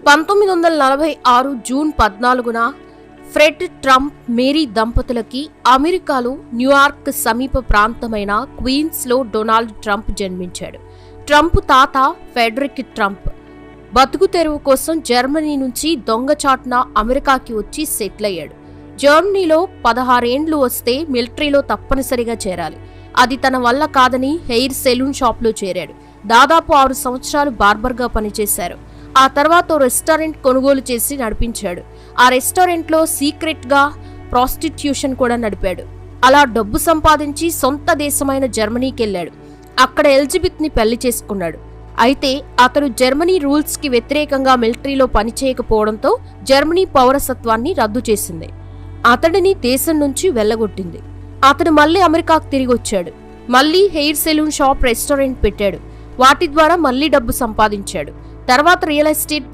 1946 June 14న Fred Trump Mary దంపతులకి అమెరికాలో New York సమీప ప్రాంతమైన క్వీన్స్లో డొనాల్డ్ ట్రంప్ జన్మించాడు. ట్రంప్ తాత ఫెడరిక్ ట్రంప్ బతుకు తెరువు కోసం జర్మనీ నుంచి దొంగచాటున అమెరికాకి వచ్చి సెటిల్ అయ్యాడు. జర్మనీలో 16 ఏండ్లు వస్తే మిలిటరీలో తప్పనిసరిగా చేరాలి. అది తన వల్ల కాదని హెయిర్ సెలూన్ షాప్లో చేరాడు. దాదాపు 6 సంవత్సరాలు బార్బర్గా పనిచేశారు. ఆ తర్వాత రెస్టారెంట్ కొనుగోలు చేసి నడిపించాడు. ఆ రెస్టారెంట్లో సీక్రెట్గా ప్రాస్టిట్యూషన్ కూడా నడిపాడు. అలా డబ్బు సంపాదించి సొంత దేశమైన జర్మనీకి వెళ్ళాడు. అక్కడ ఎలిజబెత్ని పెళ్లి చేసుకున్నాడు. అయితే అతను జర్మనీ రూల్స్కి వ్యతిరేకంగా మిలిటరీలో పనిచేయకపోవడంతో జర్మనీ పౌరసత్వాన్ని రద్దు చేసింది. అతడిని దేశం నుంచి వెళ్లగొట్టింది. అతడు మళ్లీ అమెరికాకు తిరిగి వచ్చాడు. మళ్లీ హెయిర్ సెలూన్ షాప్, రెస్టారెంట్ పెట్టాడు. వాటి ద్వారా మళ్లీ డబ్బు సంపాదించాడు. తర్వాత రియల్ ఎస్టేట్